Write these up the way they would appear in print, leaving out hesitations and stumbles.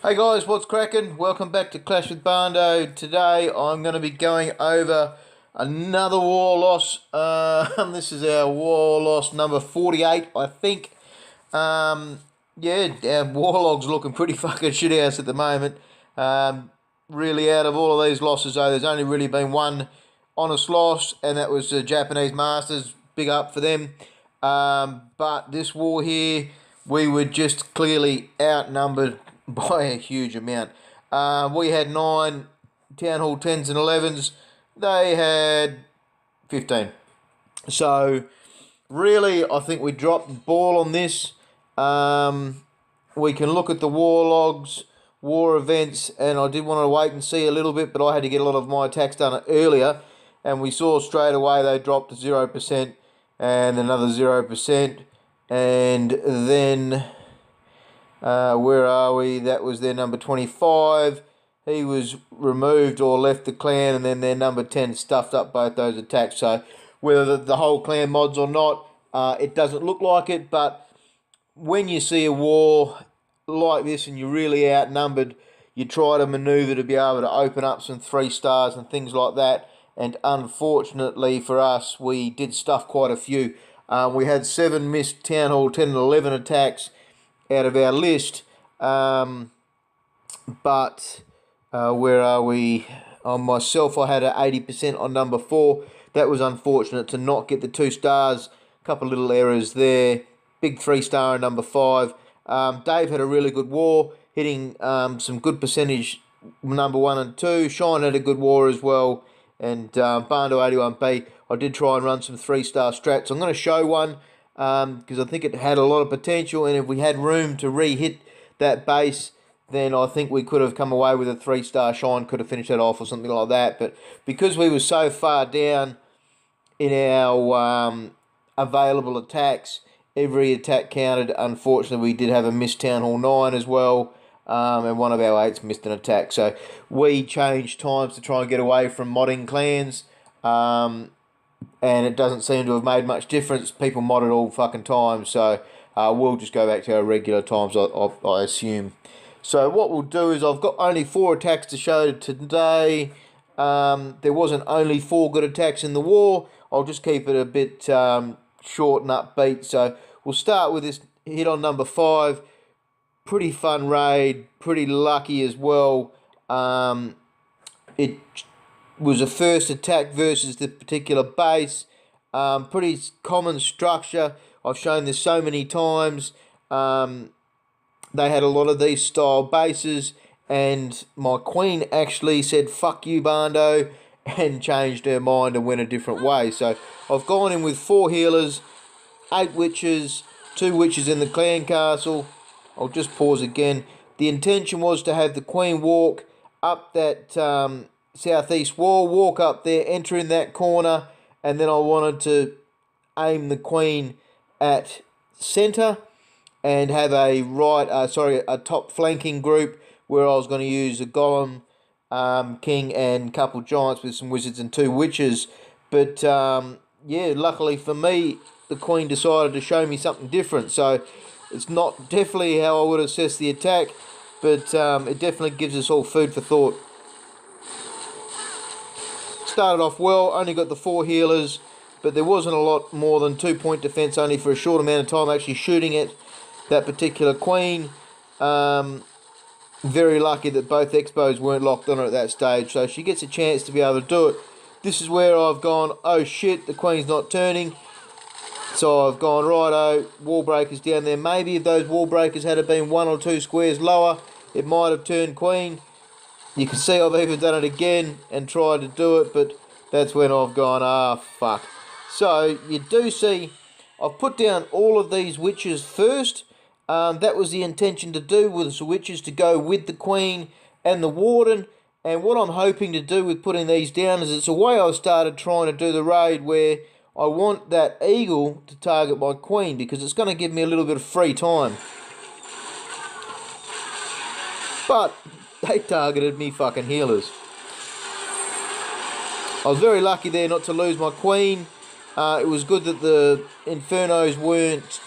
Hey guys, what's cracking? Welcome back to Clash with Bando. Today I'm going to be going over another war loss. This is our war loss number 48, I think. Yeah, our Warlog's looking pretty fucking shit house at the moment. Really, out of all of these losses, though, there's only really been one honest loss, and that was the Japanese Masters. Big up for them. But this war here, we were just clearly outnumbered by a huge amount. We had 9 Town Hall 10s and 11s. They had 15. So, really, I think we dropped the ball on this. We can look at the war logs, war events, and I did want to wait and see a little bit, but I had to get a lot of my attacks done earlier, and we saw straight away they dropped to 0% and another 0%, and then where are we? That was their number 25. He was removed or left the clan, and then their number 10 stuffed up both those attacks. So whether the whole clan mods or not, it doesn't look like it, but when you see a war like this and you're really outnumbered, you try to maneuver to be able to open up some 3 stars and things like that. And unfortunately for us, we did stuff quite a few. We had 7 missed Town Hall 10 and 11 attacks out of our list. But where are we? On myself, I had an 80% on number 4. That was unfortunate to not get the 2 stars. A couple of little errors there. Big 3-star on number 5. Dave had a really good war, hitting some good percentage number 1 and 2. Shine had a good war as well. And Bando 81B, I did try and run some 3-star strats. I'm going to show one because I think it had a lot of potential. And if we had room to re-hit that base, then I think we could have come away with a 3-star shine, could have finished that off or something like that. But because we were so far down in our available attacks, every attack counted. Unfortunately, we did have a missed Town Hall 9 as well, and one of our 8s missed an attack. So we changed times to try and get away from modding clans, and it doesn't seem to have made much difference. People mod it all fucking time, so we'll just go back to our regular times, I assume. So what we'll do is I've got only 4 attacks to show today. There wasn't only 4 good attacks in the war. I'll just keep it a bit short and upbeat. So we'll start with this hit on number 5. Pretty fun raid, pretty lucky as well. It was a first attack versus the particular base. Pretty common structure. I've shown this so many times. They had a lot of these style bases, and my queen actually said, "Fuck you, Bando," and changed her mind and went a different way. So I've gone in with 4 healers, 8 witches, 2 witches in the clan castle. I'll just pause again. The intention was to have the queen walk up that southeast wall, walk up there, enter in that corner, and then I wanted to aim the queen at centre and have a a top flanking group where I was going to use a golem, king, and a couple giants with some wizards and 2 witches. But yeah, luckily for me, the queen decided to show me something different. So it's not definitely how I would assess the attack, but it definitely gives us all food for thought. Started off well, only got the 4 healers, but there wasn't a lot more than 2-point defense only for a short amount of time actually shooting at that particular queen. Very lucky that both expos weren't locked on her at that stage, so she gets a chance to be able to do it. This is where I've gone, oh shit, the queen's not turning. So I've gone, righto, wall breakers down there. Maybe if those wall breakers had been 1 or 2 squares lower, it might have turned queen. You can see I've even done it again and tried to do it, but that's when I've gone, ah, fuck. So you do see I've put down all of these witches first. That was the intention to do, with the witches to go with the queen and the warden. And what I'm hoping to do with putting these down is it's a way I've started trying to do the raid where I want that eagle to target my queen, because it's going to give me a little bit of free time. But they targeted me fucking healers. I was very lucky there not to lose my queen. It was good that the Infernos weren't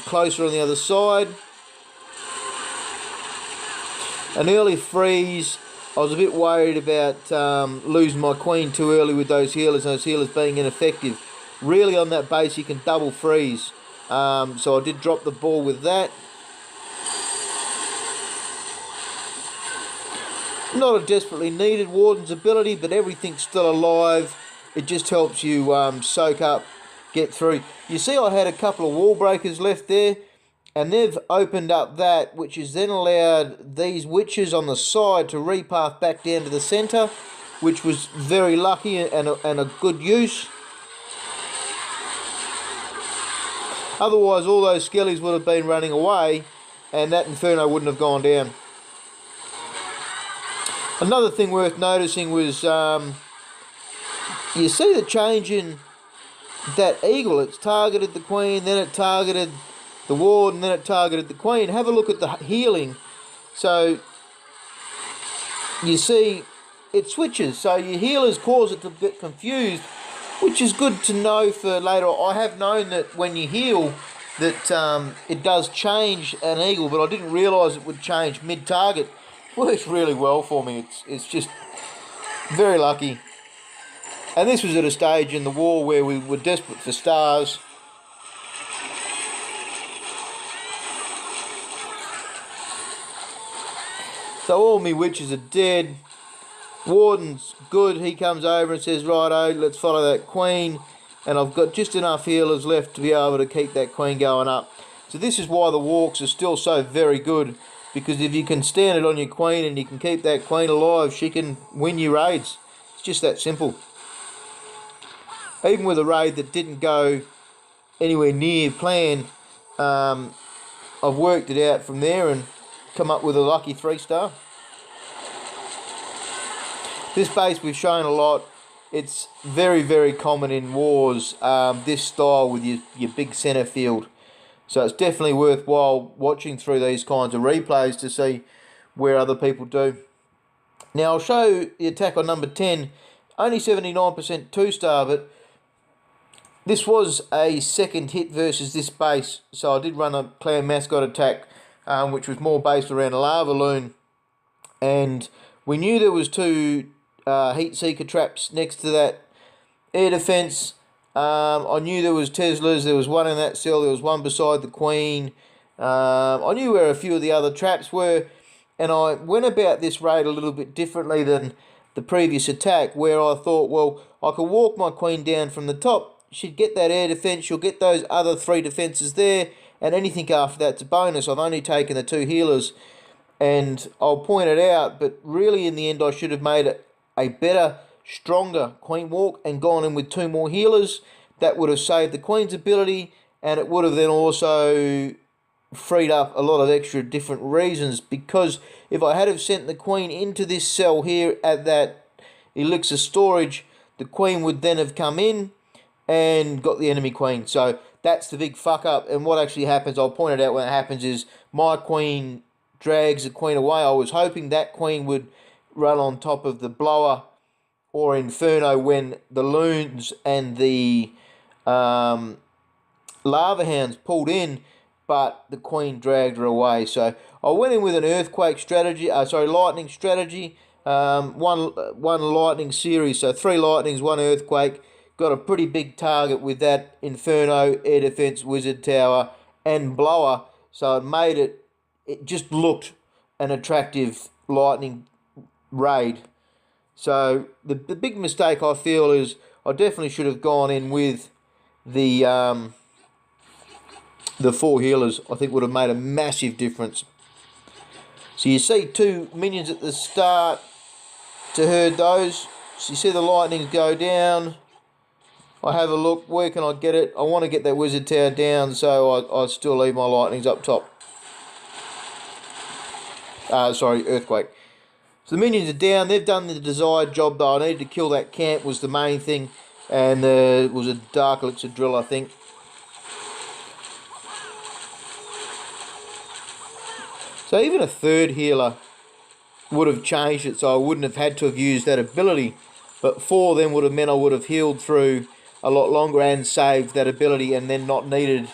closer on the other side. An early freeze. I was a bit worried about losing my queen too early with those healers being ineffective. Really on that base you can double freeze. So I did drop the ball with that. Not a desperately needed Warden's ability, but everything's still alive. It just helps you soak up, get through. You see I had a couple of wall breakers left there, and they've opened up that, which has then allowed these witches on the side to repath back down to the centre, which was very lucky and a good use. Otherwise all those skellies would have been running away and that Inferno wouldn't have gone down. Another thing worth noticing was you see the change in that eagle. It's targeted the queen, then it targeted the ward, and then it targeted the queen. Have a look at the healing. So you see it switches, so your healers cause it to get confused, which is good to know for later. I have known that when you heal that it does change an eagle, but I didn't realise it would change mid-target. Works really well for me. It's just very lucky. And this was at a stage in the war where we were desperate for stars. So all my witches are dead. Warden's good. He comes over and says, righto, let's follow that queen. And I've got just enough healers left to be able to keep that queen going up. So this is why the walks are still so very good. Because if you can stand it on your queen and you can keep that queen alive, she can win you raids. It's just that simple. Even with a raid that didn't go anywhere near plan, I've worked it out from there and come up with a lucky 3-star. This base we've shown a lot. It's very, very common in wars, this style with your big centre field. So it's definitely worthwhile watching through these kinds of replays to see where other people do. Now I'll show the attack on number 10. Only 79% 2-star, but this was a second hit versus this base. So I did run a clan mascot attack, which was more based around a LavaLoon. And we knew there was 2 heat seeker traps next to that air defense. I knew there was Teslas. There was one in that cell. There was one beside the queen. I knew where a few of the other traps were, and I went about this raid a little bit differently than the previous attack, where I thought, well, I could walk my queen down from the top. She'd get that air defense. She'll get those other 3 defenses there, and anything after that's a bonus. I've only taken the 2 healers, and I'll point it out, but really in the end I should have made it a better, stronger queen walk and gone in with 2 more healers. That would have saved the queen's ability, and it would have then also freed up a lot of extra different reasons, because if I had have sent the queen into this cell here at that elixir storage, the queen would then have come in and got the enemy queen. So that's the big fuck up. And what actually happens, I'll point it out when it happens, is my queen drags the queen away. I was hoping that queen would run on top of the blower or Inferno when the loons and the lava hounds pulled in, but the queen dragged her away. So I went in with an earthquake strategy, lightning strategy, one lightning series, so 3 lightnings, 1 earthquake. Got a pretty big target with that Inferno, air defense, wizard tower, and blower. So it just looked an attractive lightning raid. So the big mistake I feel is I definitely should have gone in with the 4 healers. I think would have made a massive difference. So you see 2 minions at the start to herd those. So you see the lightnings go down. I have a look, where can I get it? I want to get that wizard tower down, so I still leave my lightnings up top. Earthquake. So the minions are down. They've done the desired job, though. I needed to kill that camp was the main thing. And there was a dark elixir drill, I think. So even a 3rd healer would have changed it, so I wouldn't have had to have used that ability. But 4 then would have meant I would have healed through a lot longer and saved that ability and then not needed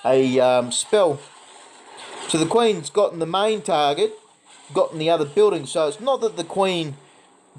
a spell. So the queen's gotten the main target. gotten the other buildings. So it's not that the Queen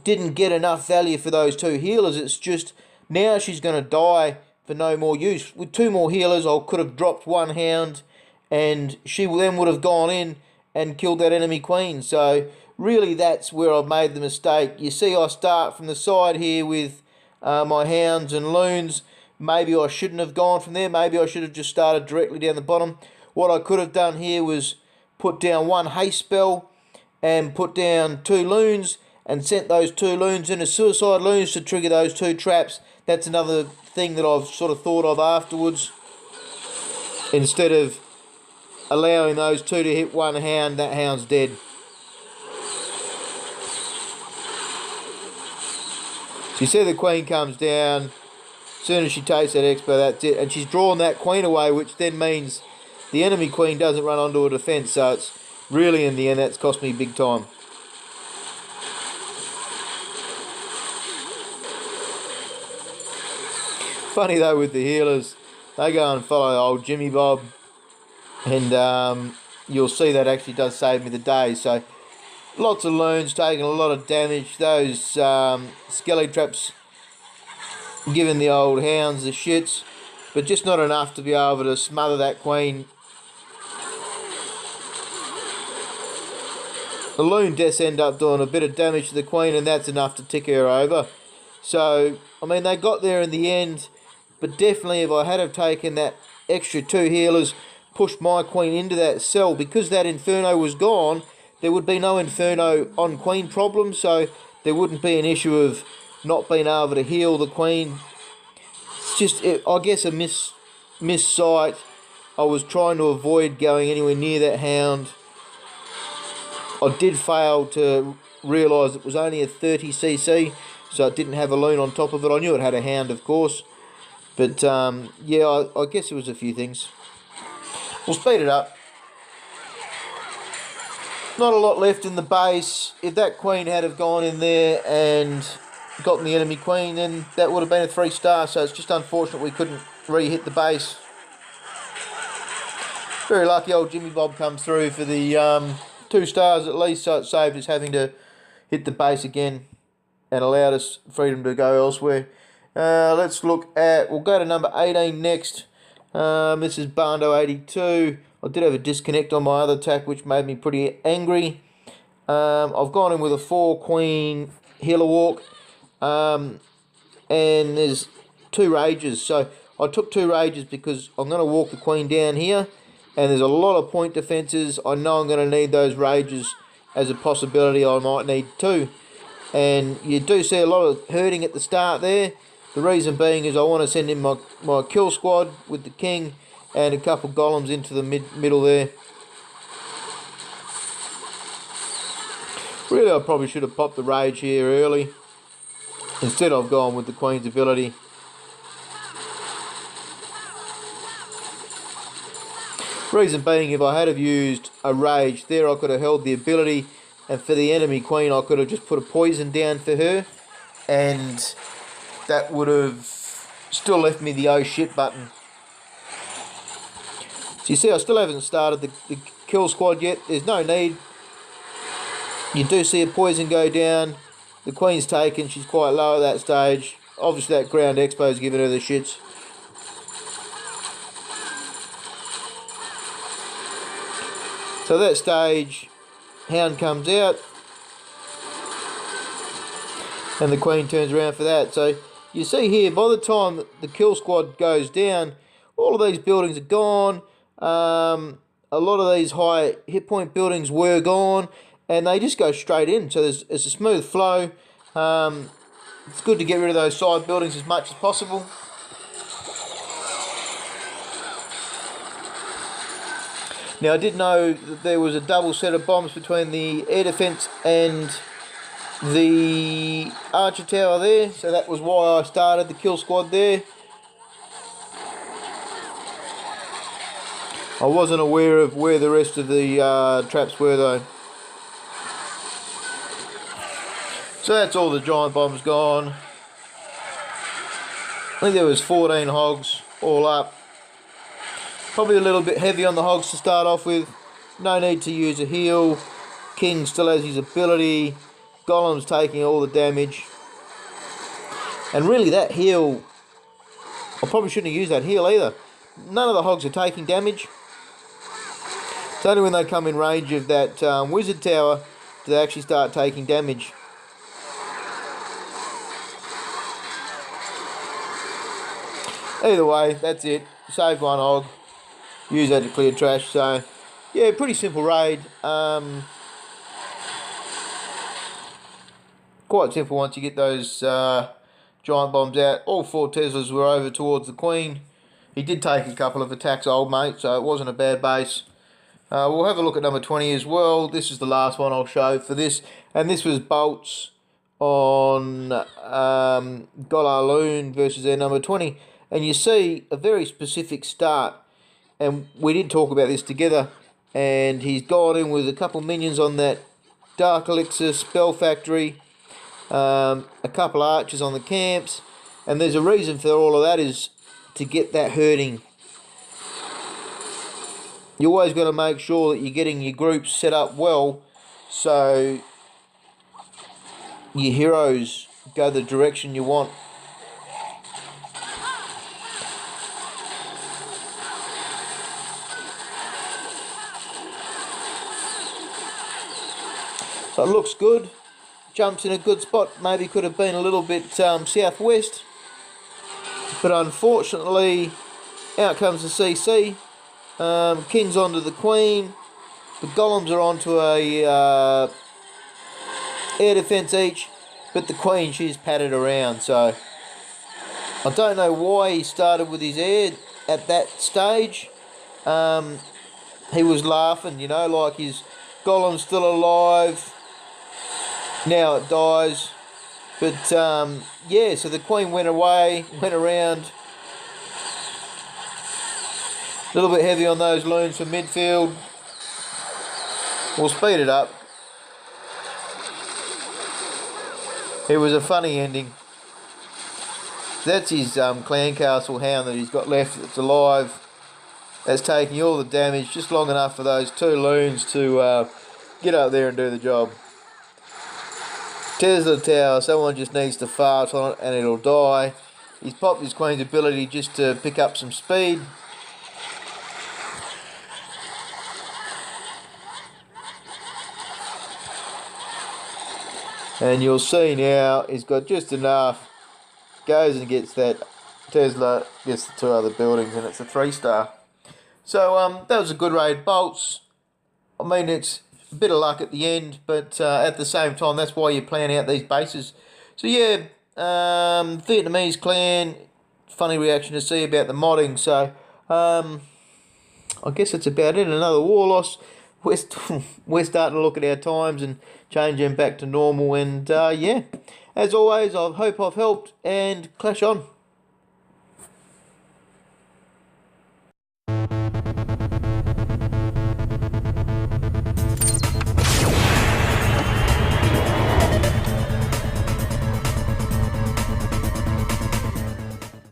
didn't get enough value for those 2 healers. It's just now she's going to die for no more use. With 2 more healers, I could have dropped 1 hound, and she then would have gone in and killed that enemy Queen. So really that's where I've made the mistake. You see I start from the side here with my hounds and loons. Maybe I shouldn't have gone from there. Maybe I should have just started directly down the bottom. What I could have done here was put down 1 haste spell and put down 2 loons and sent those 2 loons into suicide loons to trigger those 2 traps. That's another thing that I've sort of thought of afterwards. Instead of allowing those 2 to hit 1 hound, that hound's dead. So you see the Queen comes down. As soon as she takes that expo, that's it. And she's drawn that Queen away, which then means the enemy Queen doesn't run onto a defence. So it's really, in the end, that's cost me big time. Funny though with the healers, they go and follow old Jimmy Bob. And you'll see that actually does save me the day. So lots of loons taking a lot of damage. Those skelly traps giving the old hounds the shits, but just not enough to be able to smother that Queen. The loon does end up doing a bit of damage to the Queen, and that's enough to tick her over. So, I mean, they got there in the end, but definitely if I had have taken that extra 2 healers, pushed my Queen into that cell, because that Inferno was gone, there would be no Inferno on Queen problem, so there wouldn't be an issue of not being able to heal the Queen. It's just, I guess, a miss sight. I was trying to avoid going anywhere near that hound. I did fail to realise it was only a 30cc, so it didn't have a loon on top of it. I knew it had a hound, of course. But, yeah, I guess it was a few things. We'll speed it up. Not a lot left in the base. If that Queen had have gone in there and gotten the enemy Queen, then that would have been a 3-star. So it's just unfortunate we couldn't re-hit the base. Very lucky old Jimmy Bob comes through for the 2 stars at least, so it saved us having to hit the base again and allowed us freedom to go elsewhere. Let's look at, we'll go to number 18 next. This is Bando 82. I did have a disconnect on my other attack, which made me pretty angry. I've gone in with a 4 Queen healer walk. And there's 2 rages. So I took 2 rages because I'm going to walk the Queen down here. And there's a lot of point defences. I know I'm going to need those rages as a possibility. I might need 2. And you do see a lot of hurting at the start there. The reason being is I want to send in my kill squad with the King and a couple golems into the middle there. Really, I probably should have popped the rage here early. Instead, I've gone with the Queen's ability. Reason being, if I had have used a rage there, I could have held the ability, and for the enemy Queen, I could have just put a poison down for her, and that would have still left me the oh shit button. So you see, I still haven't started the kill squad yet. There's no need. You do see a poison go down. The Queen's taken. She's quite low at that stage. Obviously, that ground expo's giving her the shits. So that stage, hound comes out, and the Queen turns around for that. So you see here, by the time the kill squad goes down, all of these buildings are gone. A lot of these high hit point buildings were gone, and they just go straight in. So it's a smooth flow. It's good to get rid of those side buildings as much as possible. Now, I did know that there was a double set of bombs between the air defence and the archer tower there, so that was why I started the kill squad there. I wasn't aware of where the rest of the traps were though. So that's all the giant bombs gone. I think there was 14 hogs all up. Probably a little bit heavy on the hogs to start off with. No need to use a heal. King still has his ability. Golem's taking all the damage. And really that heal, I probably shouldn't have used that heal either. None of the hogs are taking damage. It's only when they come in range of that wizard tower do they actually start taking damage. Either way, that's it. Save one hog. Use that to clear trash. So, yeah, pretty simple raid. Quite simple once you get those giant bombs out. All 4 Teslas were over towards the Queen. He did take a couple of attacks, old mate, so it wasn't a bad base. We'll have a look at number 20 as well. This is the last one I'll show for this. And this was bolts on GoLaLoon versus their number 20. And you see a very specific start. And we did talk about this together. And he's gone in with a couple minions on that Dark Elixir Spell Factory. A couple archers on the camps. And there's a reason for all of that is to get that hurting. You always got to make sure that you're getting your groups set up well so your heroes go the direction you want. So it looks good. Jumps in a good spot. Maybe could have been a little bit southwest. But unfortunately, out comes the CC. King's onto the Queen. The Golems are onto a air defense each. But the Queen, she's padded around. So I don't know why he started with his air at that stage. He was laughing, you know, like his Golem's still alive. Now it dies. But yeah, so the Queen went away, went around. A little bit heavy on those loons for midfield. We'll speed it up. It was a funny ending. That's his clan castle hound that he's got left that's alive. That's taking all the damage just long enough for those 2 loons to get up there and do the job. Tesla tower, someone just needs to fart on it and it'll die. He's popped his Queen's ability just to pick up some speed. And you'll see now he's got just enough. Goes and gets that Tesla, gets the 2 other buildings, and it's a 3-star. So that was a good raid. Bolts, I mean, it's a bit of luck at the end, but at the same time, that's why you plan out these bases. So yeah, Vietnamese clan, funny reaction to see about the modding. So I guess that's about it. Another war loss. We're starting to look at our times and change them back to normal. And yeah, as always, I hope I've helped, and clash on.